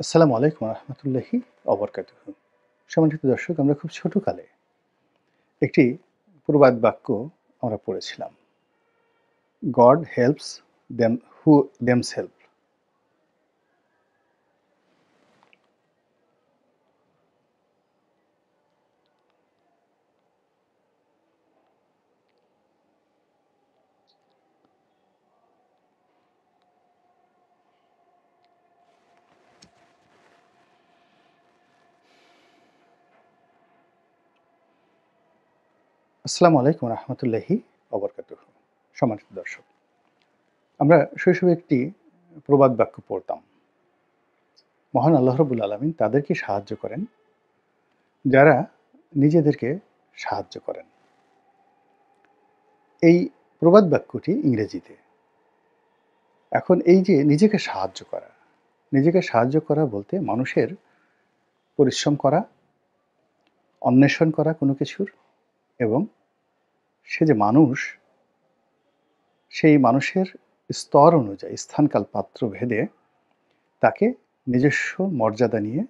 আসসালামু আলাইকুম রহমতুল্লাহি অবরকাতুহু। সম্মানিত দর্শক, আমরা খুব ছোটকালে একটি প্রবাদ বাক্য আমরা পড়েছিলাম। God helps them who themself. আসসালামু আলাইকুম রহমতুল্লাহি অবরকাতুহু। সম্মানিত দর্শক, আমরা শৈশবে একটি প্রবাদ বাক্য পড়তাম। মহান আল্লাহ রব্বুল আলামিন তাদেরকে সাহায্য করেন যারা নিজেদেরকে সাহায্য করেন। এই প্রবাদ বাক্যটি ইংরেজিতে। এখন এই যে নিজেকে সাহায্য করা বলতে মানুষের পরিশ্রম করা, অন্বেষণ করা কোনো কিছুর, এবং সে যে মানুষ, সেই মানুষের স্তর অনুযায়ী স্থানকাল পাত্র ভেদে তাকে নিজস্ব মর্যাদা নিয়ে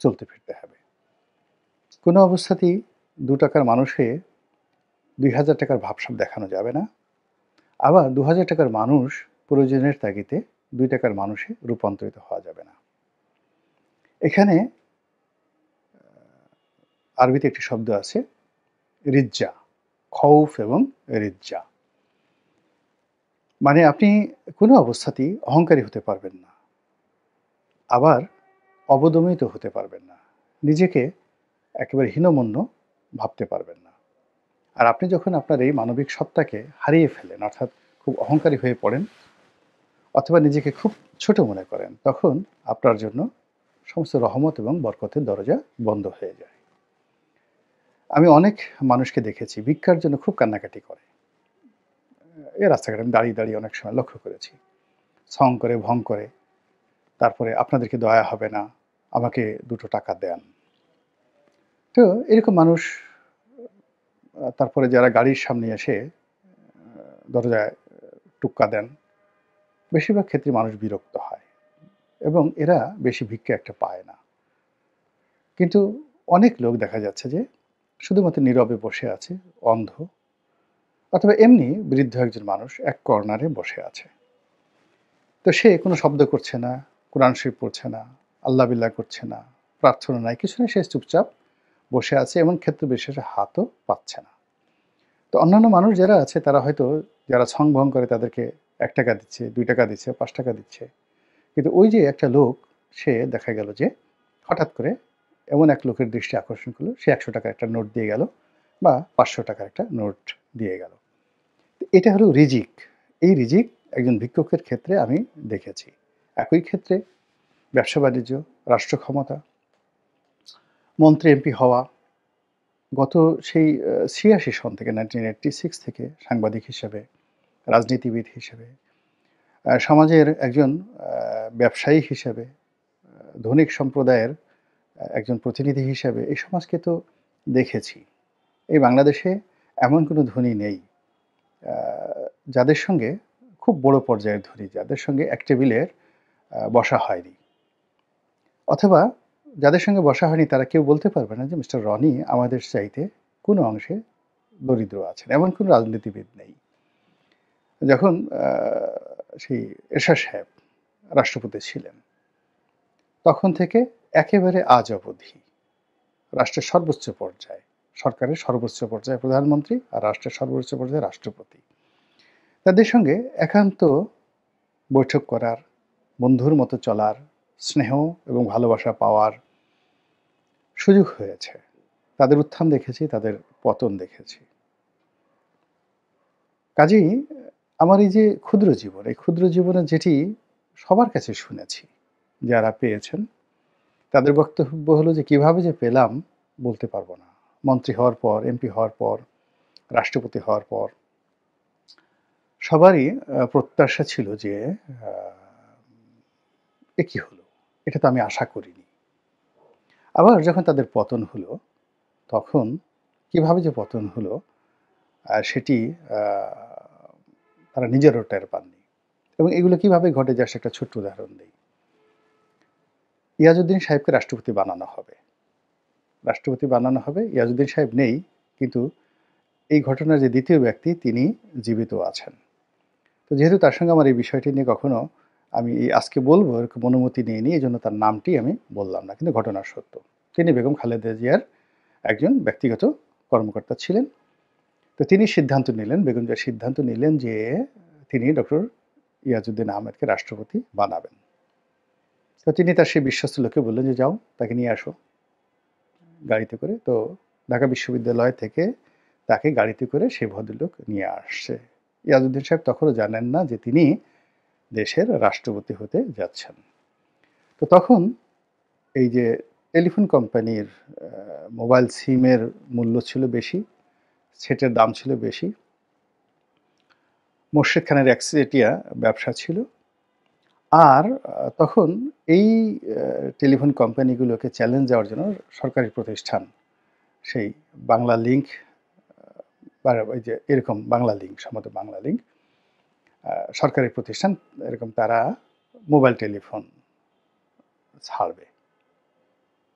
চলতে ফিরতে হবে। কোনো অবস্থাতেই ৳২ মানুষ হয়ে ৳২,০০০ ভাবসাব দেখানো যাবে না। আবার ৳২,০০০ মানুষ প্রয়োজনের তাগিদে ৳২ মানুষে রূপান্তরিত হওয়া যাবে না। এখানে আরবিতে একটি শব্দ আছে, রিজ্জা, খৌফ এবং রিজ্জা। মানে আপনি কোনো অবস্থাতেই অহংকারী হতে পারবেন না, আবার অবদমিত হতে পারবেন না। নিজেকে একেবারে হীনমন্য ভাবতে পারবেন না। আর আপনি যখন আপনার এই মানবিক সত্তাকে হারিয়ে ফেলেন, অর্থাৎ খুব অহংকারী হয়ে পড়েন অথবা নিজেকে খুব ছোট মনে করেন, তখন আপনার জন্য সমস্ত রহমত এবং বরকতের দরজা বন্ধ হয়ে যায়। আমি অনেক মানুষকে দেখেছি ভিক্ষার জন্য খুব কান্নাকাটি করে। রাস্তাঘাটে আমি দাঁড়িয়ে, দাঁড়িয়ে অনেক সময় লক্ষ্য করেছি। ছং করে, ভং করে, তারপরে আপনাদেরকে দয়া হবে না, আমাকে ৳২ দেন। তো এরকম মানুষ তারপরে যারা গাড়ির সামনে এসে দরজায় টোক্কা দেন, বেশিরভাগ ক্ষেত্রে মানুষ বিরক্ত হয় এবং এরা বেশি ভিক্ষা একটা পায় না। কিন্তু অনেক লোক দেখা যাচ্ছে যে শুধুমাত্র নীরবে বসে আছে, অন্ধ, অথবা এমনি বৃদ্ধ একজন মানুষ এক কর্নারে বসে আছে। তো সে কোনো শব্দ করছে না, কোরআন শরীফ পড়ছে না, আল্লাহ বিল্লাহ করছে না, প্রার্থনা নাই, কিছু নেই, সে চুপচাপ বসে আছে, এমন ক্ষেত্র বিশেষে হাতও পাচ্ছে না। তো অন্যান্য মানুষ যারা আছে তারা হয়তো, যারা ছং ভং করে, তাদেরকে ৳১ দিচ্ছে, ৳২ দিচ্ছে, ৳৫ দিচ্ছে। কিন্তু ওই যে একটা লোক, সে দেখা গেল যে হঠাৎ করে এমন এক লোকের দৃষ্টি আকর্ষণ করলো, সে ৳১০০ একটা নোট দিয়ে গেল বা ৳৫০০ একটা নোট দিয়ে গেল। এটা হলো রিজিক। এই রিজিক একজন ভিক্ষুকের ক্ষেত্রে আমি দেখেছি। একই ক্ষেত্রে ব্যবসা-বাণিজ্য, রাষ্ট্র ক্ষমতা, মন্ত্রী এমপি হওয়া, গত সেই ৮৬ সন থেকে 1986 থেকে সাংবাদিক হিসেবে, রাজনীতিবিদ হিসেবে, সমাজের একজন ব্যবসায়ী হিসেবে, ধনিক সম্প্রদায়ের একজন প্রতিনিধি হিসেবে এই সমাজকে তো দেখেছি। এই বাংলাদেশে এমন কোনো ধনী নেই আ যাদের সঙ্গে, খুব বড় পর্যায়ের ধনী, যাদের সঙ্গে এক টেবিলের বসা হয়নি। অথবা যাদের সঙ্গে বসা হয়নি তারা কেউ বলতে পারবে না যে মিস্টার রনি আমাদের চাইতে কোনো অংশে দরিদ্র আছেন। এমন কোনো রাজনীতিবিদ নেই। যখন আ সেই এরশাদ সাহেব রাষ্ট্রপতি ছিলেন, তখন থেকে একেবারে আজ অবধি রাষ্ট্রের সর্বোচ্চ পর্যায়ে, সরকারের সর্বোচ্চ পর্যায়ে প্রধানমন্ত্রী আর রাষ্ট্রের সর্বোচ্চ পর্যায়ে রাষ্ট্রপতি, তাদের সঙ্গে একান্ত বৈঠক করার, বন্ধুর মতো চলার, স্নেহ এবং ভালোবাসা পাওয়ার সুযোগ হয়েছে। তাদের উত্থান দেখেছি, তাদের পতন দেখেছি। কাজেই আমার এই যে ক্ষুদ্র জীবন, এই ক্ষুদ্র জীবনে যেটি সবার কাছে শুনেছি, যারা পেয়েছেন, তাদের বক্তব্য হলো যে কিভাবে যে পেলাম বলতে পারব না। মন্ত্রী হওয়ার পর, এমপি হওয়ার পর, রাষ্ট্রপতি হওয়ার পর সবারই প্রত্যাশা ছিল যে আ এ কি হলো? এটা তো আমি আশা করিনি। আবার যখন তাদের পতন হলো, তখন কিভাবে যে পতন হলো সেটি আ তারা নিজেরাও টের পাননি। এবং এগুলো কিভাবে ঘটে, জাস্ট একটা ছোট্ট উদাহরণ দেই। ইয়াজউদ্দিন সাহেবকে রাষ্ট্রপতি বানানো হবে। রাষ্ট্রপতি বানানো হবে, ইয়াজউদ্দিন সাহেব নেই, কিন্তু এই ঘটনার যে দ্বিতীয় ব্যক্তি তিনি জীবিত আছেন। তো যেহেতু তার সঙ্গে আমার এই বিষয়টি নিয়ে কখনো আমি আজকে বলবো এরকম অনুমতি নিইনি, এজন্য তার নামটি আমি বললাম না, কিন্তু ঘটনা সত্য। তিনি বেগম খালেদা জিয়ার একজন ব্যক্তিগত কর্মকর্তা ছিলেন। তো তিনি সিদ্ধান্ত নিলেন, বেগম জিয়া সিদ্ধান্ত নিলেন যে তিনি ডক্টর ইয়াজউদ্দিন আহমেদকে রাষ্ট্রপতি বানাবেন। তো তিনি তার সেই বিশ্বস্ত লোককে বললেন যে যাও তাকে নিয়ে আসো গাড়িতে করে। তো ঢাকা বিশ্ববিদ্যালয় থেকে তাকে গাড়িতে করে সেই ভদ্রলোক নিয়ে আসছে। ইয়াজউদ্দিন সাহেব তখনও জানেন না যে তিনি দেশের রাষ্ট্রপতি হতে যাচ্ছেন। তো তখন এই যে টেলিফোন কোম্পানির মোবাইল সিমের মূল্য ছিল বেশি, সেটের দাম ছিল বেশি, মোর্শেদ খানের একচেটিয়া ব্যবসা ছিল। আর তখন এই টেলিফোন কোম্পানিগুলোকে চ্যালেঞ্জ দেওয়ার জন্য সরকারি প্রতিষ্ঠান সেই বাংলা লিংক বা ওই যে এরকম বাংলা লিংক, সম্ভবত বাংলা লিংক সরকারি প্রতিষ্ঠান, এরকম তারা মোবাইল টেলিফোন ছাড়বে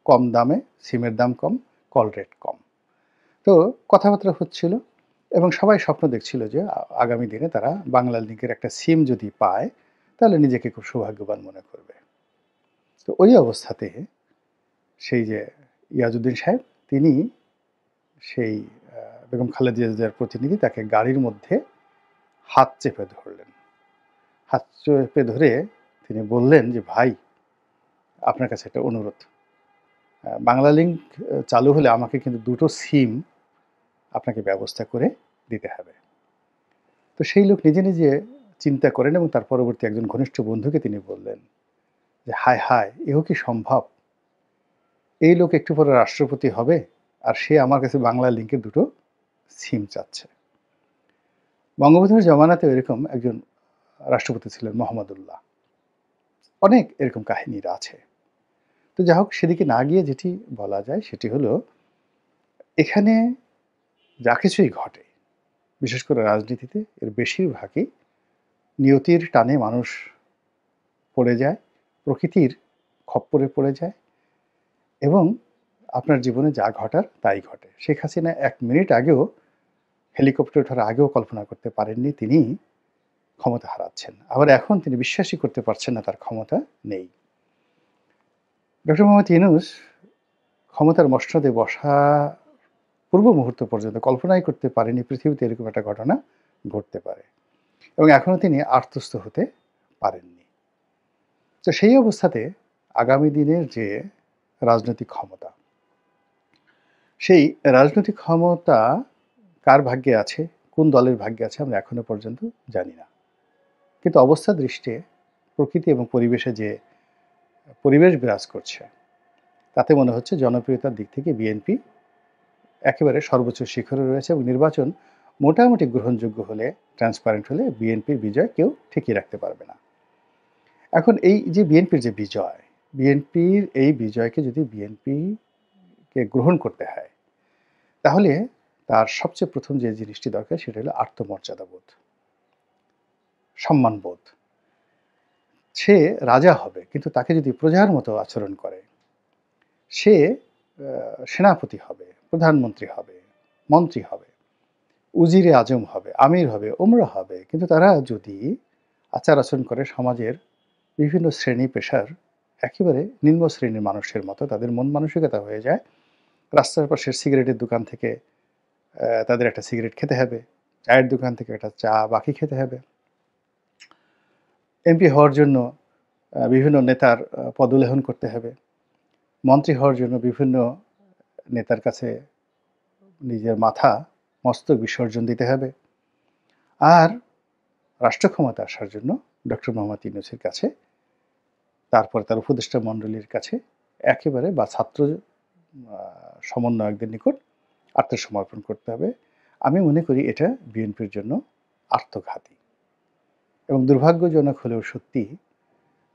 কম দামে, সিমের দাম কম, কল রেট কম। তো কথাবার্তা হচ্ছিল এবং সবাই স্বপ্ন দেখছিল যে আগামী দিনে তারা বাংলা লিংকের একটা সিম যদি পায় তাহলে নিজেকে খুব সৌভাগ্যবান মনে করবে। তো ওই অবস্থাতে সেই যে ইয়াজউদ্দিন সাহেব তিনি সেই বেগম খালেদা জিয়ার প্রতিনিধি তাকে গাড়ির মধ্যে হাত চেপে ধরলেন। হাত চেপে ধরে তিনি বললেন যে ভাই, আপনার কাছে একটা অনুরোধ, বাংলা লিংক চালু হলে আমাকে কিন্তু দুটো সিম আপনাকে ব্যবস্থা করে দিতে হবে। তো সেই লোক নিজে নিজে চিন্তা করেন এবং তার পরবর্তী একজন ঘনিষ্ঠ বন্ধুকে তিনি বললেন যে হায় হায়, এও কি সম্ভব? এই লোক একটু পরে রাষ্ট্রপতি হবে আর সে আমার কাছে বাংলা লিংকের দুটো সিম চাচ্ছে। বঙ্গবন্ধুর জমানাতে এরকম একজন রাষ্ট্রপতি ছিলেন মোহাম্মদুল্লাহ। অনেক এরকম কাহিনীরা আছে। তো যাই হোক, সেদিকে না গিয়ে যেটি বলা যায় সেটি হলো এখানে যা কিছুই ঘটে, বিশেষ করে রাজনীতিতে, এর বেশিরভাগই নিয়তির টানে মানুষ পড়ে যায়, প্রকৃতির খপ্পরে পড়ে যায় এবং আপনার জীবনে যা ঘটার তাই ঘটে। শেখ হাসিনা 1 মিনিট আগেও, হেলিকপ্টার ওঠার আগেও কল্পনা করতে পারেননি তিনি ক্ষমতা হারাচ্ছেন। আবার এখন তিনি বিশ্বাসই করতে পারছেন না তার ক্ষমতা নেই। ডক্টর মোহাম্মদ ইউনূস ক্ষমতার মসনদে বসা পূর্ব মুহূর্ত পর্যন্ত কল্পনাই করতে পারেনি পৃথিবীতে এরকম একটা ঘটনা ঘটতে পারে, এবং এখনও তিনি আত্মস্থ হতে পারেননি। তো সেই অবস্থাতে আগামী দিনের যে রাজনৈতিক ক্ষমতা, সেই রাজনৈতিক ক্ষমতা কার ভাগ্যে আছে, কোন দলের ভাগ্যে আছে আমরা এখনো পর্যন্ত জানি না। কিন্তু অবস্থা দৃষ্টে প্রকৃতি এবং পরিবেশে যে পরিবেশ বিরাজ করছে তাতে মনে হচ্ছে জনপ্রিয়তার দিক থেকে বিএনপি একেবারে সর্বোচ্চ শিখরে রয়েছে এবং নির্বাচন মোটামুটি গ্রহণযোগ্য হলে, ট্রান্সপারেন্ট হলে বিএনপির বিজয় কেউ ঠেকিয়ে রাখতে পারবে না। এখন এই যে বিএনপির যে বিজয়, বিএনপির এই বিজয়কে যদি বিএনপিকে গ্রহণ করতে হয় তাহলে তার সবচেয়ে প্রথম যে জিনিসটি দরকার সেটা হলো আত্মমর্যাদাবোধ, সম্মানবোধ। সে রাজা হবে কিন্তু তাকে যদি প্রজার মতো আচরণ করে, সে সেনাপতি হবে, প্রধানমন্ত্রী হবে, মন্ত্রী হবে, উজিরে আজম হবে, আমির হবে, ওমরা হবে, কিন্তু তারা যদি আচার আচরণ করে সমাজের বিভিন্ন শ্রেণী পেশার একেবারে নিম্ন শ্রেণীর মানুষের মতো, তাদের মন মানসিকতা হয়ে যায় রাস্তার পাশের সিগারেটের দোকান থেকে তাদের একটা সিগারেট খেতে হবে, চায়ের দোকান থেকে একটা চা বাকি খেতে হবে, এমপি হওয়ার জন্য বিভিন্ন নেতার পদলেহন করতে হবে, মন্ত্রী হওয়ার জন্য বিভিন্ন নেতার কাছে নিজের মাথা মস্তক বিসর্জন দিতে হবে, আর রাষ্ট্র ক্ষমতা আসার জন্য ডক্টর মোহাম্মদ ইউনূসের কাছে, তারপর তার উপদেষ্টা মণ্ডলীর কাছে একেবারে, বা ছাত্র সমন্বয়কদের নিকট আত্মসমর্পণ করতে হবে। আমি মনে করি এটা বিএনপির জন্য আত্মঘাতী এবং দুর্ভাগ্যজনক হলেও সত্যি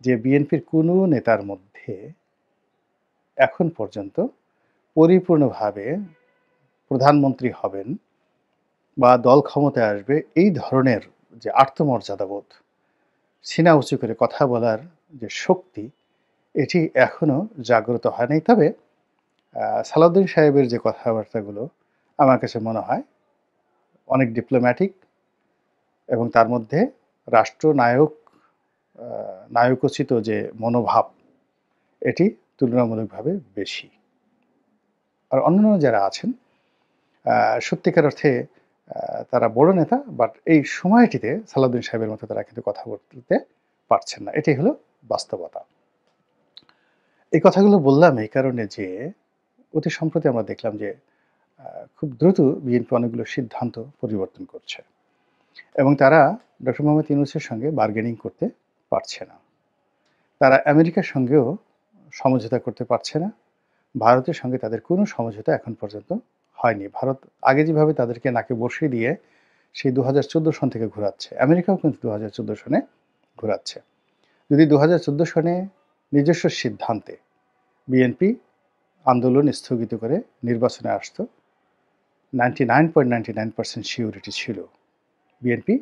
যে বিএনপির কোনো নেতার মধ্যে এখন পর্যন্ত পরিপূর্ণভাবে প্রধানমন্ত্রী হবেন বা দল ক্ষমতায় আসবে এই ধরনের যে আত্মমর্যাদাবোধ, সিনা উঁচু করে কথা বলার যে শক্তি, এটি এখনো জাগ্রত হয় নাই। তবে সালাউদ্দিন সাহেবের যে কথাবার্তাগুলো আমার কাছে মনে হয় অনেক ডিপ্লোম্যাটিক এবং তার মধ্যে রাষ্ট্রনায়ক নায়কোচিত যে মনোভাব এটি তুলনামূলকভাবে বেশি। আর অন্যান্য যারা আছেন সত্যিকার অর্থে তারা বড় নেতা, বাট এই সময়টিতে সালাউদ্দিন সাহেবের মতো তারা কিন্তু কথা বলতে পারছেন না। এটাই হলো বাস্তবতা। এই কথাগুলো বললাম এই কারণে যে অতি সম্প্রতি আমরা দেখলাম যে খুব দ্রুত বিএনপি অনেকগুলো সিদ্ধান্ত পরিবর্তন করছে এবং তারা ডক্টর মোহাম্মদ ইউনূসের সঙ্গে বার্গেনিং করতে পারছে না। তারা আমেরিকার সঙ্গেও সমঝোতা করতে পারছে না। ভারতের সঙ্গে তাদের কোনো সমঝোতা এখন পর্যন্ত হয়নি। ভারত আগে যেভাবে তাদেরকে নাকে বসিয়ে দিয়ে সেই 2014 সন থেকে ঘোরাচ্ছে, আমেরিকাও কিন্তু 2014 সনে ঘোরাচ্ছে। যদি 2014 সনে নিজস্ব সিদ্ধান্তে বিএনপি আন্দোলন স্থগিত করে নির্বাচনে আসতো, 99.99% সিউরিটি ছিল বিএনপি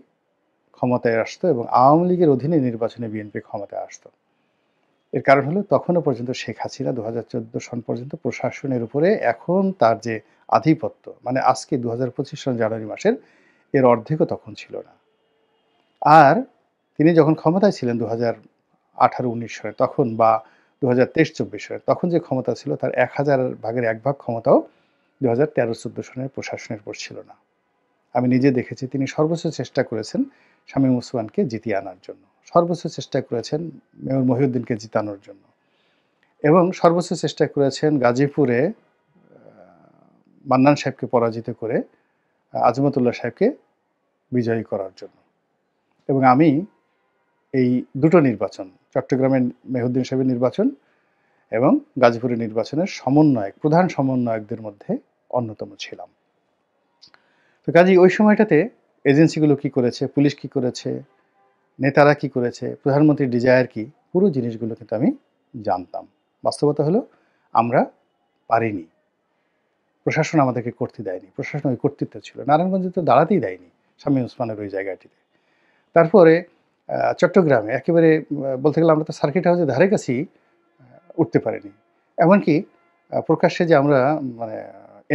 ক্ষমতায় আসতো এবং আওয়ামী লীগের অধীনে নির্বাচনে বিএনপি ক্ষমতায় আসতো। এর কারণ হলো তখনও পর্যন্ত শেখ হাসিনা 2014 সন পর্যন্ত প্রশাসনের উপরে এখন তার যে আধিপত্য, মানে আজকে 2025 সন জানুয়ারি মাসের এর অর্ধেকও তখন ছিল না। আর তিনি যখন ক্ষমতায় ছিলেন 2018-19 সালে তখন, বা 2023-24 সালে তখন যে ক্ষমতা ছিল তার 1000 ভাগের 1 ভাগ ক্ষমতাও 2013-14 সনের প্রশাসনের উপর ছিল না। আমি নিজে দেখেছি তিনি সর্বোচ্চ চেষ্টা করেছেন শামীম ওসমানকে জিতিয়ে আনার জন্য, সর্বোচ্চ চেষ্টা করেছেন মেয়র মহিউদ্দিনকে জিতানোর জন্য, এবং সর্বোচ্চ চেষ্টা করেছেন গাজীপুরে মান্নান সাহেবকে পরাজিত করে আজমতুল্লাহ সাহেবকে বিজয়ী করার জন্য। এবং আমি এই দুটো নির্বাচন, চট্টগ্রামের মেহুদ্দিন সাহেবের নির্বাচন এবং গাজীপুরের নির্বাচনের সমন্বয়ক, প্রধান সমন্বয়কদের মধ্যে অন্যতম ছিলাম। তো কাজেই ওই সময়টাতে এজেন্সিগুলো কি করেছে, পুলিশ কি করেছে, নেতারা কি করেছে, প্রধানমন্ত্রীর ডিজায়ার কি, পুরো জিনিসগুলো কিন্তু আমি জানতাম। বাস্তবতা হলো আমরা পারিনি, প্রশাসন আমাদেরকে করতে দেয়নি, প্রশাসন ওই কর্তৃত্ব ছিল, নারায়ণগঞ্জে তো দাঁড়াতেই দেয়নি শামীম ওসমানের ওই জায়গাটিতে। তারপরে চট্টগ্রামে একেবারে বলতে গেলে আমরা তো সার্কিট হাউসের ধারে কাছেই উঠতে পারিনি। এমনকি প্রকাশ্যে যে আমরা মানে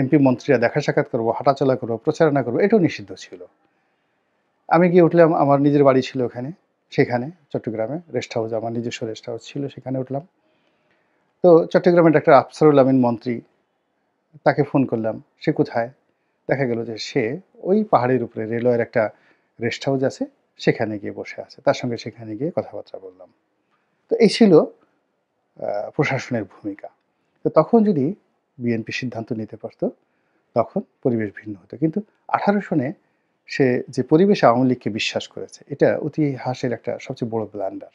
এমপি মন্ত্রীরা দেখা সাক্ষাৎ করবো, হাঁটাচলা করবো, প্রচারণা করবো, এটাও নিষিদ্ধ ছিল। আমি গিয়ে উঠলাম, আমার নিজের বাড়ি ছিল ওখানে, সেখানে চট্টগ্রামে রেস্ট হাউস, আমার নিজস্ব রেস্ট হাউস ছিল, সেখানে উঠলাম। তো চট্টগ্রামের ডাক্তার আফসারুল আমিন মন্ত্রী, তাকে ফোন করলাম, সে কোথায়? দেখা গেল যে সে ওই পাহাড়ের উপরে রেলওয়ের একটা রেস্ট হাউস আছে, সেখানে গিয়ে বসে আছে, তার সঙ্গে সেখানে গিয়ে কথাবার্তা বললাম। তো এই ছিল প্রশাসনের ভূমিকা। তো তখন যদি বিএনপি সিদ্ধান্ত নিতে পারত তখন পরিবেশ ভিন্ন হতো। কিন্তু 18 সনে সে যে পরিবেশে আওয়ামী লীগকে বিশ্বাস করেছে, এটা ইতিহাসের একটা সবচেয়ে বড় ব্লান্ডার।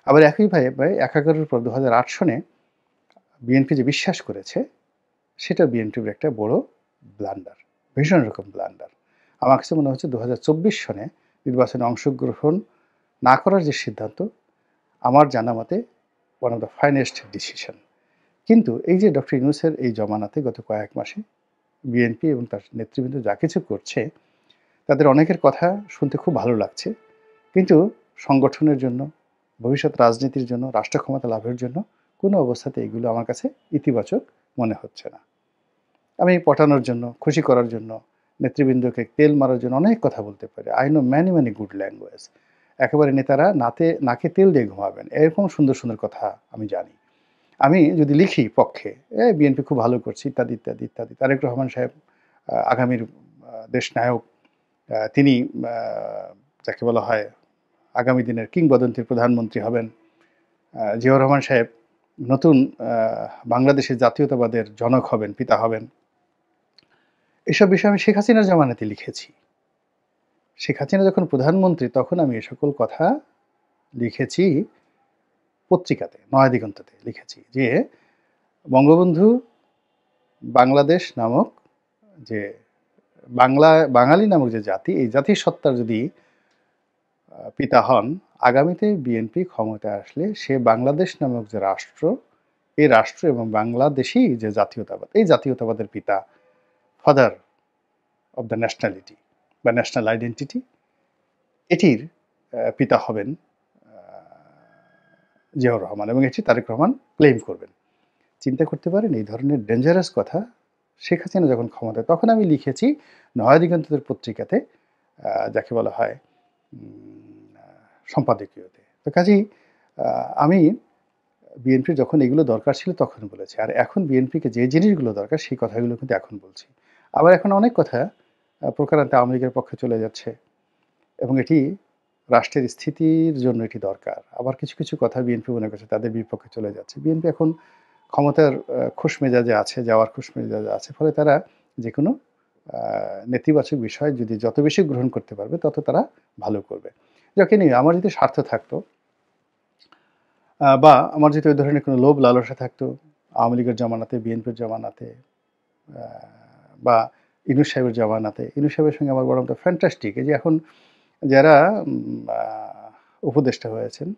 আবার একইভাবে 11-এর পর 2008 সনে বিএনপি যে বিশ্বাস করেছে সেটা বিএনপির একটা বড় ব্লান্ডার, ভীষণ রকম ব্লান্ডার। আমার কাছে মনে হচ্ছে 2024 সনে নির্বাচনে অংশগ্রহণ না করার যে সিদ্ধান্ত, আমার জানা মতে one of the finest decision. কিন্তু এই যে ডক্টর ইউনূসের এই জমানাতে গত কয়েক মাসে বিএনপি এবং তার নেতৃবৃন্দ যা কিছু করছে, তাদের অনেকের কথা শুনতে খুব ভালো লাগছে, কিন্তু সংগঠনের জন্য, ভবিষ্যৎ রাজনীতির জন্য, রাষ্ট্র ক্ষমতা লাভের জন্য কোনো অবস্থাতে এগুলো আমার কাছে ইতিবাচক মনে হচ্ছে না। আমি পটানোর জন্য, খুশি করার জন্য, নেতৃবৃন্দকে তেল মারার জন্য অনেক কথা বলতে পারি। I know many good language. একেবারে নেতারা নাকে তেল দিয়ে ঘুমাবেন, এরকম সুন্দর সুন্দর কথা আমি জানি। আমি যদি লিখি পক্ষে, বিএনপি খুব ভালো করছে ইত্যাদি ইত্যাদি ইত্যাদি, তারেক রহমান সাহেব আগামীর দেশনায়ক, তিনি যাকে বলা হয় আগামী দিনের কিংবদন্তির প্রধানমন্ত্রী হবেন, জিয়াউর রহমান সাহেব নতুন বাংলাদেশের জাতীয়তাবাদের জনক হবেন, পিতা হবেন, এসব বিষয়ে আমি শেখ হাসিনার জামানাতে লিখেছি। শেখ হাসিনা যখন প্রধানমন্ত্রী তখন আমি এ সকল কথা লিখেছি পত্রিকাতে, নয়া দিগন্ততে লিখেছি যে বঙ্গবন্ধু বাংলাদেশ নামক যে বাঙালি নামক যে জাতি, এই জাতির সত্তার যদি পিতা হন, আগামীতে বিএনপি ক্ষমতায় আসলে সে বাংলাদেশ নামক যে রাষ্ট্র, এই রাষ্ট্র এবং বাংলাদেশি যে জাতীয়তাবাদ, এই জাতীয়তাবাদের পিতা, ফাদার অব দ্য ন্যাশনালিটি বা ন্যাশনাল আইডেন্টিটি, এটির পিতা হবেন জিয়াউর রহমান এবং এটি তারেক রহমান ক্লেম করবেন। চিন্তা করতে পারেন এই ধরনের ডেঞ্জারাস কথা শেখ হাসিনা যখন ক্ষমতায়, তখন আমি লিখেছি নয়া দিগন্তের পত্রিকাতে, যাকে বলা হয় সম্পাদকীয়তে। তো কাজেই আমি বিএনপির যখন এগুলো দরকার ছিল তখন বলেছি। আর এখন বিএনপিকে যে জিনিসগুলো দরকার সেই কথাগুলো কিন্তু এখন বলছি। আবার এখন অনেক কথা প্রকারান্তে আওয়ামী লীগের পক্ষে চলে যাচ্ছে এবং এটি রাষ্ট্রের স্থিতির জন্য এটি দরকার। আবার কিছু, কিছু কথা বিএনপি মনে করছে তাদের বিপক্ষে চলে যাচ্ছে। বিএনপি এখন ক্ষমতার খুশ মেজাজে আছে, যাওয়ার খুশ মেজাজে আছে। ফলে তারা যেকোনো আ নেতিবাচক বিষয় যদি যত বেশি গ্রহণ করতে পারবে তত তারা ভালো করবে। যাকে নিয়ে আমার যদি স্বার্থ থাকতো বা আমার যদি ওই ধরনের কোনো লোভ লালসা থাকতো আওয়ামী লীগের জমানাতে, বিএনপির জমানাতে আ বা ইউনূস সাহেবের জমানাতে, ইউনূস সাহেবের সঙ্গে আমার বরং ফ্যান্টাস্টিক। এই যে এখন যারা আ উপদেষ্টা হয়েছেন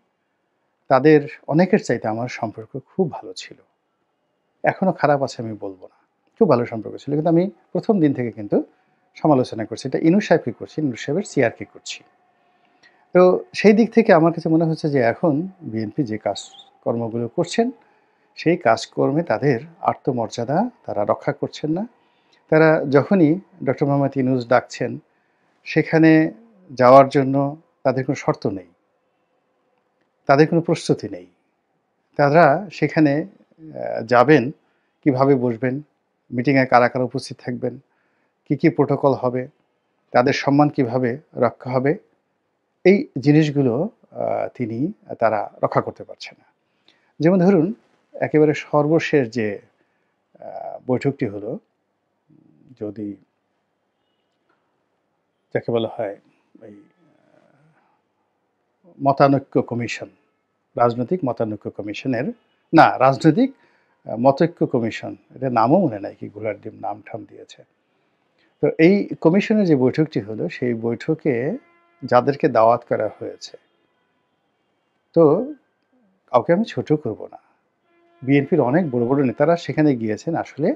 তাদের অনেকের চাইতে আমার সম্পর্ক খুব ভালো ছিল। এখনো খারাপ আছে আমি বলব না। খুব ভালো সম্পর্ক ছিল। কিন্তু আমি ১ম দিন থেকে কিন্তু সমালোচনা করছি। এটা ইউনূস সাহেবকে করছি, ইউনূস সাহেবের সিআরকে করছি। তো সেই দিক থেকে আমার কাছে মনে হচ্ছে যে এখন বিএনপি যে কাজকর্মগুলো করছেন, সেই কাজকর্মে তাদের আত্মমর্যাদা তারা রক্ষা করছেন না। তারা যখনই ডক্টর মোহাম্মদ ইউনূস ডাকছেন, সেখানে যাওয়ার জন্য তাদের কোনো শর্ত নেই। তাদের কোনো প্রস্তুতি নেই। তারা সেখানে যাবেন, কিভাবে বসবেন, মিটিংয়ে কারা, কারা উপস্থিত থাকবেন, কী প্রোটোকল হবে, তাদের সম্মান কিভাবে রক্ষা হবে, এই জিনিসগুলো আ তিনি তারা রক্ষা করতে পারছে না। যেমন ধরুন একেবারে সর্বশেষ যে বৈঠকটি হলো, যদি যাকে বলা হয় এই মতানৈক্য কমিশন, রাজনৈতিক মতানৈক্য কমিশনের রাজনৈতিক মতৈক্য কমিশন, এটার নামও মনে নাই কি ঘোলার ডিম নাম-ঠাম দিয়েছে। তো এই কমিশনের যে বৈঠকটি হলো, সেই বৈঠকে যাদেরকে দাওয়াত করা হয়েছে, তো কাউকে আমি ছোট করব না। বিএনপির অনেক বড়, বড় নেতারা সেখানে গিয়েছেন আসলে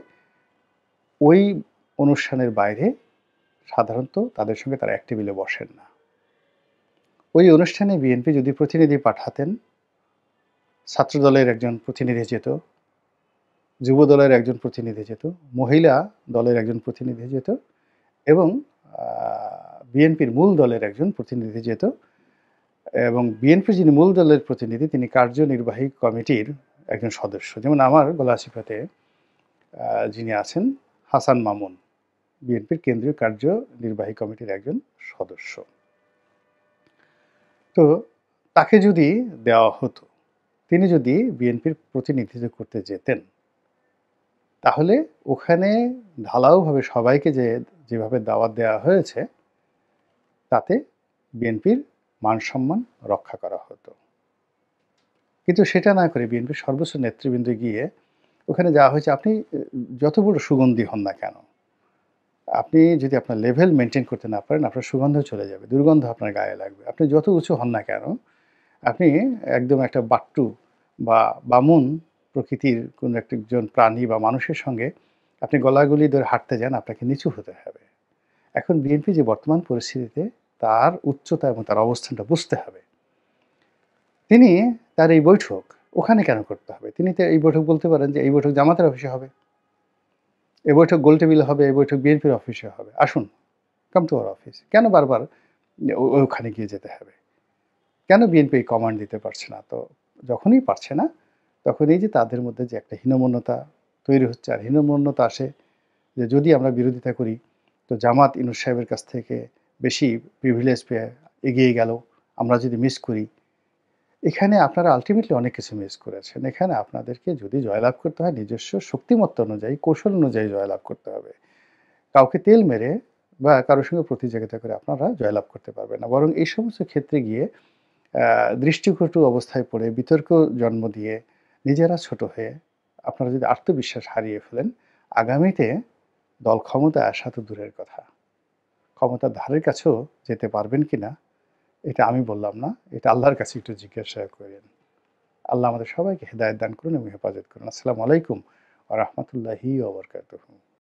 ওই অনুষ্ঠানের বাইরে সাধারণত তাদের সঙ্গে তারা এক টেবিলে বসেন না। ওই অনুষ্ঠানে বিএনপি যদি প্রতিনিধি পাঠাতেন, ছাত্রদলের একজন প্রতিনিধি যেত, যুব দলের একজন প্রতিনিধি যেত, মহিলা দলের একজন প্রতিনিধি যেত এবং আ বিএনপির মূল দলের একজন প্রতিনিধি যেত এবং বিএনপির যিনি মূল দলের প্রতিনিধি তিনি কার্যনির্বাহী কমিটির একজন সদস্য। যেমন আমার গলাচিপাতে যিনি আছেন হাসান মামুন, বিএনপির কেন্দ্রীয় কার্যনির্বাহী কমিটির একজন সদস্য। তো তাকে যদি দেওয়া হতো, তিনি যদি বিএনপির প্রতিনিধিত্ব করতে যেতেন, তাহলে ওখানে ঢালাওভাবে সবাইকে যেভাবে দাওয়াত দেওয়া হয়েছে, তাতে বিএনপির মান-সম্মান রক্ষা করা হতো। কিন্তু সেটা না করে বিএনপির সর্বোচ্চ নেতৃবৃন্দ গিয়ে ওখানে যাওয়া হয়েছে। আপনি যত বড় সুগন্ধি হন না কেন, আপনি যদি আপনার লেভেল মেইনটেইন করতে না পারেন, আপনার সুগন্ধ চলে যাবে, দুর্গন্ধ আপনার গায়ে লাগবে। আপনি যত উঁচু হন না কেন, আপনি একদম একটা বাট্টু বা বামুন প্রকৃতির কোনো একজন প্রাণী বা মানুষের সঙ্গে আপনি গলাগলি ধরে হাঁটতে যান, আপনাকে নিচু হতে হবে। এখন বিএনপি যে বর্তমান পরিস্থিতিতে তার উচ্চতা এবং তার অবস্থানটা বুঝতে হবে। তিনি তার এই বৈঠক ওখানে কেন করতে হবে? তিনি তো এই বৈঠক বলতে পারেন যে, এই বৈঠক জামাতের অফিসে হবে। এই বৈঠক গোলটেবিলে হবে, এই বৈঠক বিএনপির অফিসে হবে। আসুন, কাম টু আওয়ার অফিস। কেন বারবার ওখানে গিয়ে যেতে হবে? কেন বিএনপি এই কমান্ড দিতে পারছে না? তো যখনই পারছে না, তখন এই যে তাদের মধ্যে যে একটা হীনমন্যতা তৈরি হচ্ছে, আর হীনমন্যতা আসে যে যদি আমরা বিরোধিতা করি, তো জামাত ইউনূস সাহেবের কাছ থেকে বেশি প্রিভিলেজ পেয়ে এগিয়ে গেল। আমরা যদি মিস করি, এখানে আপনারা আল্টিমেটলি অনেক কিছু মিস করেছেন। এখানে আপনাদেরকে যদি জয়লাভ করতে হয় নিজস্ব শক্তিমত্তা অনুযায়ী, কৌশল অনুযায়ী জয়লাভ করতে হবে। কাউকে তেল মেরে বা কারো সঙ্গে প্রতিযোগিতা করে আপনারা জয়লাভ করতে পারবেন না। বরং এই সমস্ত ক্ষেত্রে গিয়ে দৃষ্টিকটু অবস্থায় পড়ে বিতর্ক জন্ম দিয়ে নিজেরা ছোট হয়ে আপনারা যদি আত্মবিশ্বাস হারিয়ে ফেলেন, আগামীতে দল ক্ষমতায় আসা তো দূরের কথা, ক্ষমতার ধারের কাছেও যেতে পারবেন কিনা এটা আমি বললাম না। এটা আল্লাহর কাছে একটু জিজ্ঞাসা করেন। আল্লাহ আমাদের সবাইকে হেদায়েত দান করুন এবং হেফাজত করুন। আসসালামু আলাইকুম ওয়া রাহমাতুল্লাহি ওয়া বারাকাতুহু।